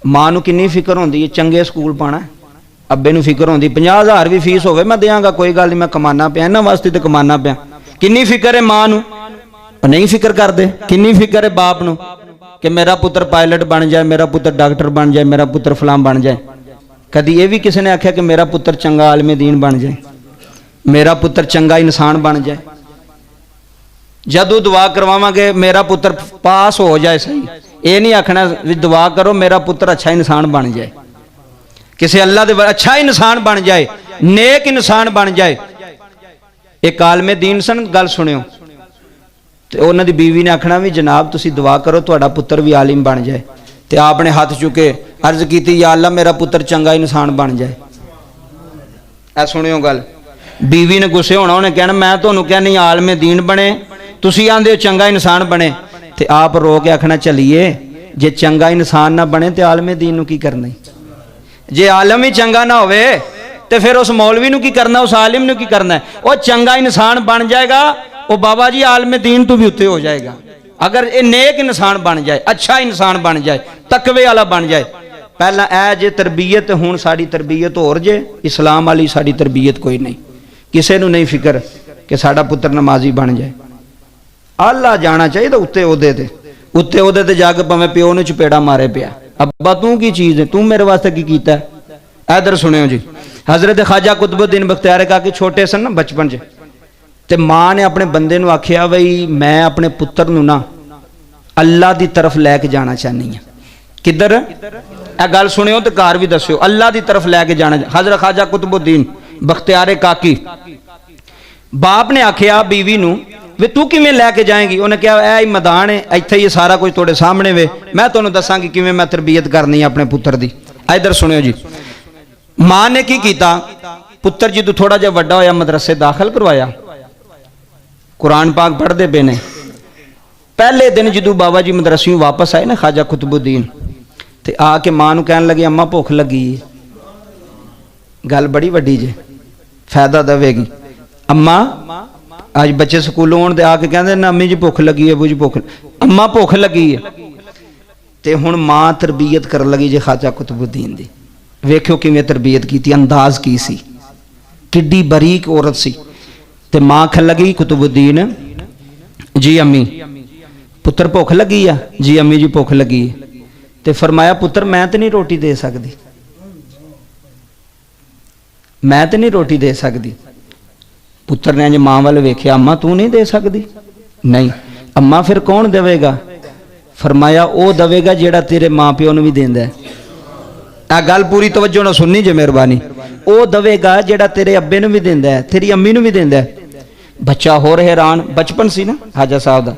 मां नूं किन्नी फिक्र होंदी है चंगे स्कूल पाना, अब्बे नूं फिक्र होंदी 50,000 भी फीस होवे मैं देंगा कोई गल नहीं, मैं कमाना पिया इन्हां वास्ते तो कमाना पिया। किन्नी फिक्र है मां नूं, नहीं फिक्र करते। किन्नी फिक्र है बाप नूं कि मेरा पुत्र पायलट बन जाए, मेरा पुत्र डॉक्टर बन जाए, मेरा पुत्र फलां बन जाए। कदी ये भी किसी ने आख्या कि मेरा पुत्र चंगा आलमे दीन बन जाए, मेरा पुत्र चंगा इंसान बन जाए। जदों दुआ करवावांगे मेरा पुत्र पास हो जाए सही, ये नहीं आखना भी दुआ करो मेरा पुत्र अच्छा इंसान बन जाए, किसी अल्लाह दे अच्छा इंसान बन जाए, नेक इंसान बन जाए। एक आलमे दीन सन, गल सुनियो, तो उन्हां दी बीवी ने आखना भी जनाब तुसी दुआ करो तुहाडा पुत्र भी आलिम बन जाए, तो आपने हाथ चुके अर्ज की या अल्लाह मेरा पुत्र चंगा इंसान बन जाए। ऐ सुनियो गल, बीवी ने गुस्से होना, उन्हें कहना मैं तुहानूं क्या नहीं आलमे दीन बने, तुसी आंदे हो चंगा इंसान बने, तो आप रो के आखना चलिए जे चंगा इंसान ना बने तो आलमे दीन नूं की करना, जे आलम ही चंगा ना होवे तो फिर उस मौलवी नूं की करना, उस आलिम नूं की करना है। वो चंगा इंसान बन जाएगा, वो बाबा जी आलमे दीन तो भी उत्ते हो जाएगा। अगर ये नेक इंसान बन जाए, अच्छा इंसान बन जाए, तकवे वाला बन जाए। पहला ऐ जे तरबीयत, हुण साडी तरबीयत होर जे, इस्लाम वाली साडी तरबीयत कोई नहीं। किसी नूं नहीं फिक्र कि साडा पुत्र नमाजी बन जाए, अल्लाह जाना चाहिए उत्ते ओहदे ते, उत्ते ओहदे ते जाके भावें प्यो ने चपेड़ा मारे पिया, अब्बा तू की चीज़ है, तू मेरे वास्ते की कीता है। इधर सुनियो जी, हज़रत ख्वाजा कुतुबुद्दीन बख्तियार काकी छोटे सन ना बचपन च, ते मां ने अपने बंदे नूं आखिया बई मैं अपने पुत्र नूं ना अल्लाह की तरफ लैके जाना चाहनी हाँ। किधर? ए गल सुनियो तो घर भी दस्यो, अल्लाह की तरफ लैके जाना। हज़रत ख्वाजा कुतुबुद्दीन बख्तियार काकी बाप ने आखिया बीवी नूं वे तू किवें लैके जाएगी? उन्हें कहा ऐ मैदान है, इत्थे ही सारा कुछ तुहाडे सामने वे, मैं तुहानूं दसांगी किवें मैं तरबीयत करनी है अपने पुत्र दी। इधर सुनियो जी, मां ने की कीता, पुत्र जी तू थोड़ा जिहा वड्डा होया मदरसे दाखिल करवाया, कुरान पाक पढ़ते पे ने। पहले दिन जदों बाबा जी मदरसियों वापस आए ना ख्वाजा कुतुबुद्दीन, ते आके मां नूं कहन लगे अम्मा भुख लगी है। गल बड़ी वड्डी जे, फायदा देवेगी। अम्मा आज बच्चे स्कूलों आउण आके कहंदे ना अम्मी जी भुख लगी है, बुझ भुख, अम्मा भुख लगी है। ते हुण मां तरबीयत कर लगी जे ख्वाजा कुतुबुद्दीन दी। वेखियो किवें तरबीयत कीती, अंदाज की सी, किड्डी बरीक औरत सी। ते मां आखन लगी कुतुबुद्दीन जी अम्मी पुत्र भुख लगी आ? जी अम्मी जी भुख लगी है। ते फरमाया पुत्र मैं तो नहीं रोटी दे सकती, मैं तो नहीं रोटी दे सकती। पुत्र ने अज मां वाल वेख्या, अम्मा तू नहीं दे सकती? नहीं। अम्मा फिर कौन देवेगा? फरमाया वो देवेगा जेड़ा तेरे मां प्यो नूं भी देंदा है। आ गल पूरी तवज्जो नाल सुननी जे मेहरबानी, वो देवेगा जेड़ा तेरे अब्बे नूं भी देंदा है, तेरी अम्मी नूं भी देंदा है। बच्चा होर हैरान, बचपन सी ना हाजा साहब दा,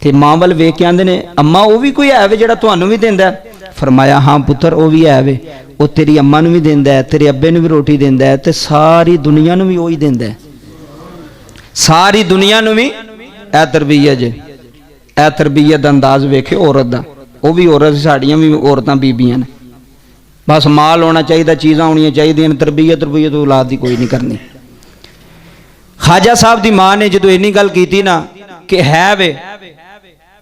ते मां वाल वेख के आंदे ने अम्मा वो भी कोई है वे जेड़ा तुहानूं भी देंदा है? फरमाया हाँ पुत्र वो भी है वे, वो तेरी अम्मा नूं भी देंदा है, तेरे अब्बे नूं भी रोटी देंदा है, ते सारी दुनिया नूं भी वही देंदा है, सारी दुनिया नूं भी। ए तरबीयत जे, ए तरबीयत दा अंदाज वेखियो औरत दा, वो भी औरत, साड़ियां भी औरतां बीबियां ने। बस माल होना चाहिए, चीज़ां होनियां चाहिए, तरबीयत तरबीयत औलाद की कोई नहीं करनी। ख्वाजा साहब की मां ने जो इन्नी गल की ना कि है वे,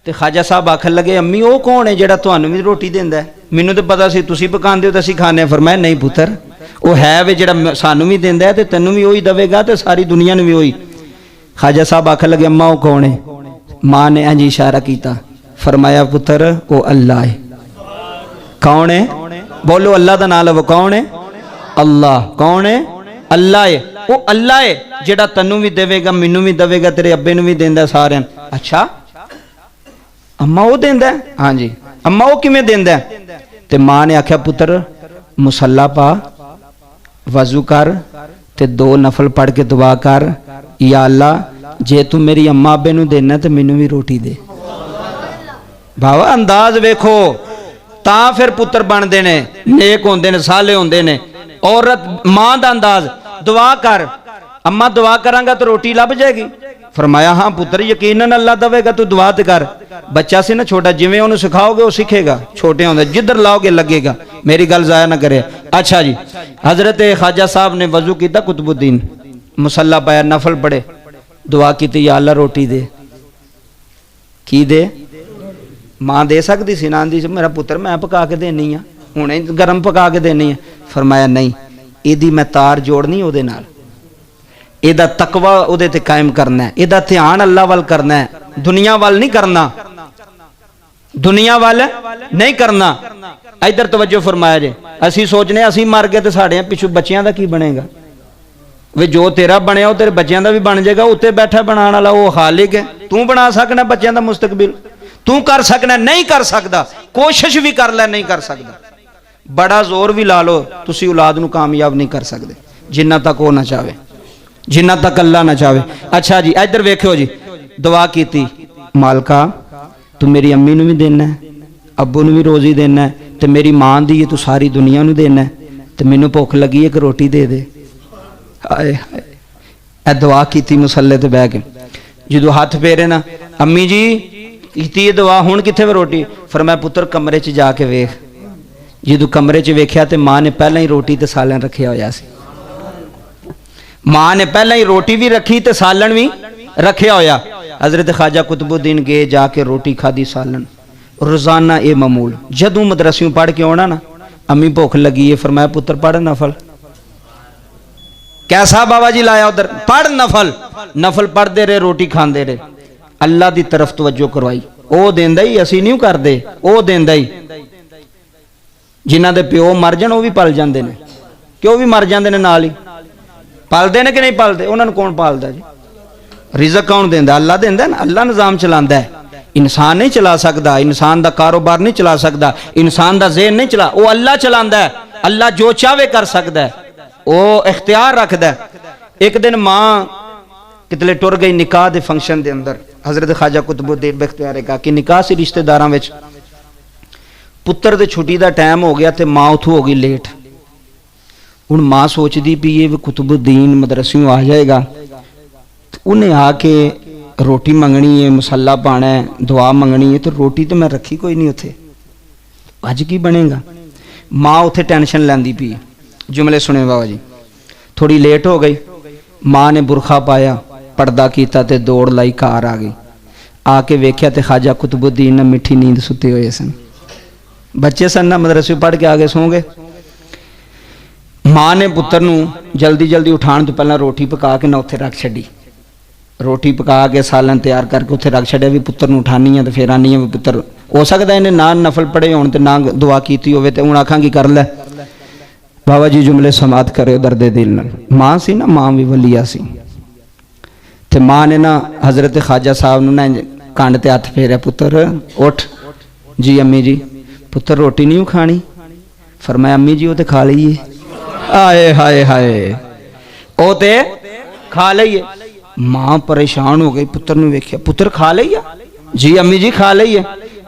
तो ख्वाजा साहब आखन लगे अम्मी वो कौन है जेड़ा तुहानूं भी रोटी देंदा है? मैनूं तो पता सी तुसीं पकांदे हो ते असीं खाने। फरमाया नहीं पुत्र वो है वे जेड़ा सानूं भी देंदा है, ते तैनूं भी वही देवेगा, ते सारी दुनिया नूं भी वही। ख्वाजा साहब आखन लगे अम्मा वो कौन है? मां ने इंज इशारा किया, फरमाया पुत्र वो अल्लाह है। कौन है? बोलो अल्लाह का नाम लो, कौन है? अल्लाह। कौन है? अल्लाह है। वो अल्लाह है जेड़ा तन्नू भी देवेगा, मैनू भी देवेगा, तेरे अब्बे नूं भी देंदा सारियां। अच्छा अम्मा वो देंदा है? हाँ जी। अम्मा वो किवें देंदा है? ते मां ने आख्या पुत्र मुसल्ला पा, वजू कर, ते 2 नफल पढ़ के दुआ कर, या अल्लाह जे तू मेरी अम्मा अब्बे नूं देना ते मैनू भी रोटी दे। बाबा अंदाज वेखो, ता फिर पुत्र बनते ने, नेक होंदे ने, साले होंदे ने। औरत मां दा अंदाज, दुआ कर अम्मा दुआ करांगा तो रोटी लभ जाएगी। फरमाया हाँ पुत्र यकीनन अल्लाह देवेगा, तू दुआ ते कर। बच्चा से ना छोटा, जिवें उन्हें सिखाओगे वो सीखेगा, छोटे होंदे जिधर लाओगे लगेगा। मेरी गल जाया ना करे। अच्छा जी, हजरत ख्वाजा साहब ने वजू किया, कुतुबुद्दीन मुसल्ला पाया, नफल पढ़े, दुआ की या अल्लाह रोटी दे। की दे? मां दे सकती सी ना? आंदी सी मेरा पुत्र मैं पका के देनी आ। ਹੁਣੇ ਗਰਮ ਪਕਾ ਕੇ ਦੇਣੀ ਹੈ। ਫਰਮਾਇਆ ਨਹੀਂ, ਇਹਦੀ ਮੈਂ ਤਾਰ ਜੋੜਨੀ ਉਹਦੇ ਨਾਲ, ਇਹਦਾ ਤਕਵਾ ਉਹਦੇ ਤੇ ਕਾਇਮ ਕਰਨਾ ਹੈ, ਇਹਦਾ ਧਿਆਨ ਅੱਲਾ ਵੱਲ ਕਰਨਾ ਹੈ, ਦੁਨੀਆ ਵੱਲ ਨਹੀਂ ਕਰਨਾ, ਦੁਨੀਆ ਵੱਲ ਨਹੀਂ ਕਰਨਾ। ਇਧਰ ਤਵੱਜੋ ਫਰਮਾਇਆ ਜੇ। ਅਸੀਂ ਸੋਚਨੇ ਅਸੀਂ ਮਰ ਗਏ ਤੇ ਸਾਡੇ ਪਿੱਛੋਂ ਬੱਚਿਆਂ ਦਾ ਕੀ ਬਣੇਗਾ? ਵੇ ਜੋ ਤੇਰਾ ਬਣਿਆ ਉਹ ਤੇਰੇ ਬੱਚਿਆਂ ਦਾ ਵੀ ਬਣ ਜਾਏਗਾ। ਉੱਤੇ ਬੈਠਾ ਬਣਾਉਣ ਵਾਲਾ ਉਹ ਖਾਲਿਕ ਹੈ। ਤੂੰ ਬਣਾ ਸਕਣਾ ਬੱਚਿਆਂ ਦਾ ਮੁਸਤਕਬਲ, ਤੂੰ ਕਰ ਸਕਣਾ, ਨਹੀਂ ਕਰ ਸਕਦਾ। ਕੋਸ਼ਿਸ਼ ਵੀ ਕਰ ਲੈ, ਨਹੀਂ ਕਰ ਸਕਦਾ। ਬੜਾ ਜ਼ੋਰ ਵੀ ਲਾ ਲਓ, ਤੁਸੀਂ ਔਲਾਦ ਨੂੰ ਕਾਮਯਾਬ ਨਹੀਂ ਕਰ ਸਕਦੇ ਜਿੰਨਾ ਤੱਕ ਉਹ ਨਾ ਚਾਹੇ, ਜਿੰਨਾ ਤੱਕ ਅੱਲਾ ਨਾ ਚਾਹੇ। ਅੱਛਾ ਜੀ, ਇੱਧਰ ਵੇਖਿਓ ਜੀ, ਦੁਆ ਕੀਤੀ, ਮਾਲਕਾ ਤੂੰ ਮੇਰੀ ਅੰਮੀ ਨੂੰ ਵੀ ਦੇਣਾ, ਅੱਬੂ ਨੂੰ ਵੀ ਰੋਜ਼ੀ ਦੇਣਾ, ਤੇ ਮੇਰੀ ਮਾਂ ਦੀ ਹੈ ਤੂੰ ਸਾਰੀ ਦੁਨੀਆ ਨੂੰ ਦੇਣਾ, ਤੇ ਮੈਨੂੰ ਭੁੱਖ ਲੱਗੀ ਹੈ, ਇੱਕ ਰੋਟੀ ਦੇ ਦੇ। ਹਾਏ ਹਾਏ, ਇਹ ਦੁਆ ਕੀਤੀ ਮੁਸੱਲੇ ਤੇ ਬਹਿ ਕੇ। ਜਦੋਂ ਹੱਥ ਫੇਰੇ ਨਾ, ਅੰਮੀ ਜੀ ਕੀਤੀ ਇਹ ਦੁਆ, ਹੁਣ ਕਿੱਥੇ ਵੇ ਰੋਟੀ? ਫਰਮਾਇਆ ਪੁੱਤਰ ਕਮਰੇ 'ਚ ਜਾ ਕੇ ਵੇਖ। ਜਦੋਂ ਕਮਰੇ 'ਚ ਵੇਖਿਆ ਤੇ ਮਾਂ ਨੇ ਪਹਿਲਾਂ ਹੀ ਰੋਟੀ ਤੇ ਸਾਲਣ ਰੱਖਿਆ ਹੋਇਆ ਸੀ। ਮਾਂ ਨੇ ਪਹਿਲਾਂ ਹੀ ਰੋਟੀ ਵੀ ਰੱਖੀ ਤੇ ਸਾਲਣ ਵੀ ਰੱਖਿਆ ਹੋਇਆ। हजरत ख्वाजा कुतुबुद्दीन गए, जाके रोटी खाधी, सालन। रोजाना ये मामूल। जदों मदरसियों पढ़ के आना ना, अम्मी भुख लगी है, फरमाया पुत्र पढ़ नफल। कैसा बाबा जी लाया उधर? पढ़ नफल। नफल पढ़ते रहे, रोटी खाते रहे, अल्लाह की तरफ तवज्जो करवाई। वो देंदा ही, असी नहीं करते, वो देंदा ही। जिन्हां दे प्यो मर जाण, वो भी पल जाते हैं, क्यों भी मर जाते हैं नाल ही। पालते हैं कि नहीं पालते? उन्होंने कौन पालता जी? रिजक कौन देंदा? अल्लाह देंदा ना। अल्लाह निजाम चलांदा है, इंसान नहीं चला सकता। इंसान दा कारोबार नहीं चला सकता, इंसान दा ज़हन नहीं चला, वो अल्लाह चलांदा है। अल्लाह जो चाहे कर सकता है, वो इख्तियार रखता है। एक दिन मां कितने टुर गई निकाह दे फंक्शन दे अंदर। हजरत ख्वाजा कुतुबुद्दीन बख्तियार कहा कि निकाह से रिश्तेदारां विच पुत्र दे छुट्टी दा टाइम हो गया ते मां उथों हो गई लेट। हुण मां सोचदी भी ये कुतुबुद्दीन मदरसियों आ जाएगा, उन्हें आके रोटी मंगनी है, मसाला पाना है, दुआ मंगनी है, तो रोटी तो मैं रखी कोई नहीं उथे, अज की बनेगा? माँ उथे टेंशन लैंदी पी। जुमले सुने बाबा जी। थोड़ी लेट हो गई, माँ ने बुरखा पाया, पर्दा किया ते दौड़ लाई, कार आ गई। आके वेख्या ते ख्वाजा कुतुबुद्दीन मिठी नींद सुते हुए सन। बच्चे सन ना, मदरसे पढ़ के आगे सो गए। माँ ने पुत्र नूं जल्दी जल्दी उठाने तो पहला रोटी पका के ना उत्थे रख छड्डी। रोटी पका के सालन तैयार करके उत्थे रख छड्या भी पुत्र नूं उठानी है तो फिर आनी है भी पुत्र। हो सकता है इन्हें ना नफल पढ़े होण ते ना दुआ कीती होवे ते हुण आखांगी कर लै। बाबा जी जुमले समात करे दर्दे दिल नाल। मां सी ना, मां भी वलिया सी ते मां ने ना हजरत ख्वाजा साहब नूं ना कंध ते हथ फेरिया, पुत्र उठ। जी अम्मी जी। पुत्र रोटी नहीं खानी? फरमाया अम्मी जी वो तो खा ली है। आए हाय हाय, वो ते खा ली है। मां परेशान हो गई, पुत्र नूं वेख्या, पुत्र खा ली है? जी अम्मी जी खा ली है।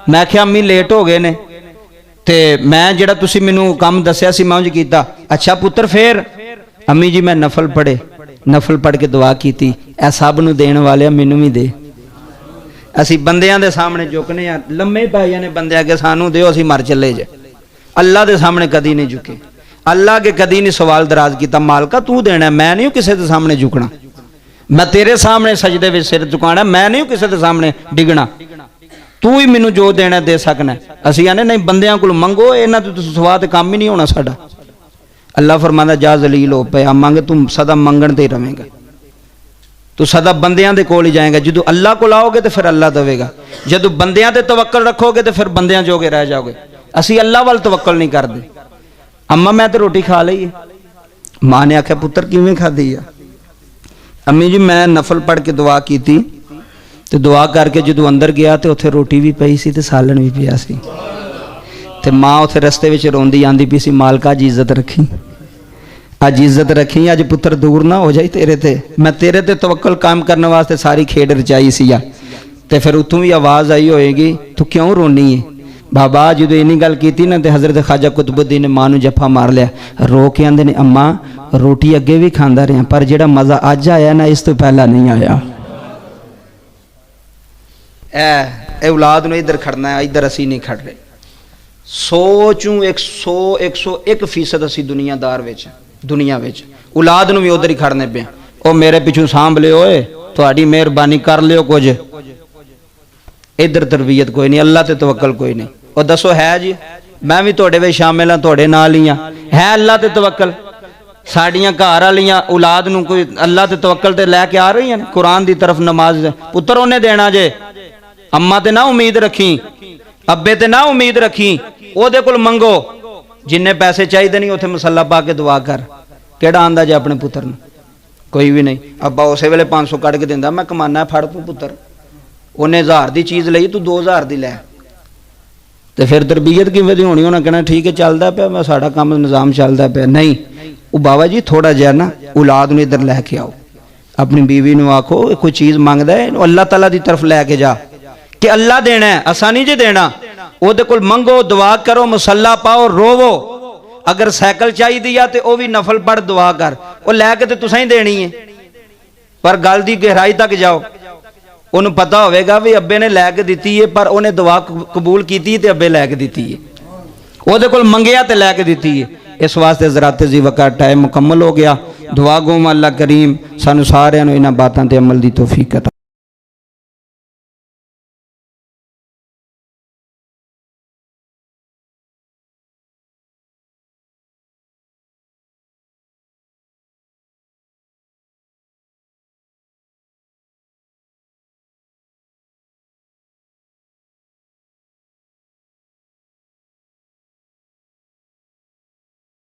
मैं क्या अम्मी लेट हो गए ने ते मैं जिहड़ा तुसीं मैनूं काम दस्सिया सी मैं उंज कीता। अच्छा पुत्र फिर? अम्मी जी मैं नफल पढ़े, नफल पढ़ के दुआ कीती, ऐ सब नूं देण वालिया मैनूं भी दे। असीं बंदियां दे सामने झुकने आ, लम्मे पै जाने बंदे अगे, सानूं दिओ असीं मर चले जे। अल्लाह दे सामने कदी नहीं झुके, अल्लाह के कदी नहीं सवाल दराज किया, मालका तू देना, मैं नहीं किसी के सामने झुकना, मैं तेरे सामने सजदे विच सिर झुकाना, मैं नहीं किसी के सामने डिगना, तू ही मैनू जो देना दे सकना। असीं आने नहीं बंदियां कोल मंगो, इन्हां तों सवा ते काम ही नहीं होना साडा। अल्लाह फरमांदा जा जलील हो पिया मंग, तू सदा मंगण ते रवेंगा, तू सदा बंदियां दे कोल ही जाएगा। जदों अल्लाह कोल आओगे तो फिर अल्लाह देवेगा, जदों बंदियां ते तवक्कल रखोगे तो फिर बंदियां जोगे रह जाओगे। असीं अल्लाह वाल तवक्कल नहीं करते। अम्मा मैं तो रोटी खा ली है। मां ने आख्या पुत्र किवें खाधी है? अम्मी जी मैं नफल पढ़ के दुआ की थी, तो दुआ करके जो अंदर गया तो उत्थे रोटी भी पई सी ते सालन भी पिया सी। ते मां उत्थे रस्ते विच रोंदी आंदी पई सी, मालका अज इज्जत रखी, अज इज्जत रखी, अज पुत्र दूर ना हो जाए तेरे ते, मैं तेरे ते तवक्कल काम करने वास्ते सारी खेड रचाई सी। ते फिर उतों भी आवाज़ आई होएगी तू क्यों रोनी है? बाबा जो इन्नी गल की ना तो हजरत ख्वाजा कुतुबुद्दीन ने मां नूं जफा मार लिया, रो के आंदे ने अम्मा रोटी अगे भी खांदा रहा पर जिहड़ा मज़ा अज आया ना इस तो पहला नहीं आया। ए औलाद नूं इधर खड़ना है, इधर असी नहीं खड़ रहे। 101% असी दुनियादार विच, दुनिया विच औलाद नूं भी उधर ही खड़ने पे। ओ मेरे पिछू सांभ लियो, तुहाडी मेहरबानी कर लियो कुछ, इधर तरबियत कोई नहीं, अल्लाह ते तवक्कल कोई नहीं। और दसो है जी میں بھی تھوڑے ਵਿੱਚ شامل ہاں تھوڑے نال ہی ہاں ہے اللہ تے توکل ساڑیاں گھر والیاں اولاد نو کوئی اللہ تے توکل تے لے کے آ رہی ہیں قرآن دی طرف نماز پتر انہیں دینا جے اما تے نہ امید رکھیں ابے تے نہ امید رکھیں او دے کول منگو جننے پیسے چاہیے نہیں اتنے مسلح پا کے دعا کر کیڑا آندا جے اپنے پتر نو کوئی بھی نہیں ابا اسی ویلے 500 کٹ کے دیندا میں کمانا ہے پھڑ تو پتر انہیں 1000 دی چیز لئی تو 2000 دی لے تو پھر تربیت کیویں دی ہونی انہاں کہنا ٹھیک ہے چلدا پیا میں ساڈا کام نظام چلدا پیا نہیں او بابا جی تھوڑا جہا نا اولاد نو ادھر لے کے آؤ اپنی بیوی نو آکھو کوئی چیز مانگدا ہے اللہ تعالیٰ دی طرف لے کے جا کہ اللہ دینا ہے اساں نہیں جی دینا او دے کول منگو دعا کرو مصلا پاؤ روو اگر سائیکل چاہیے دیا تو وہ بھی نفل پڑھ دعا کر وہ لے کے تو تسیں ہی دینی ہے پر گل دی گہرائی تک جاؤ انہوں پتہ ہوئے گا بھی ابے نے لے کے دیتی ہے پر انہیں دعا قبول کیتی ہے تو ابے لے کے دیتی ہے وہ دے کول منگیا تے لے کے دیتی ہے اس واسطے ذرات زی وقت ٹائم مکمل ہو گیا دعا گو اللہ کریم سانو سارے انہوں انہاں باتاں تے عمل دی توفیق عطا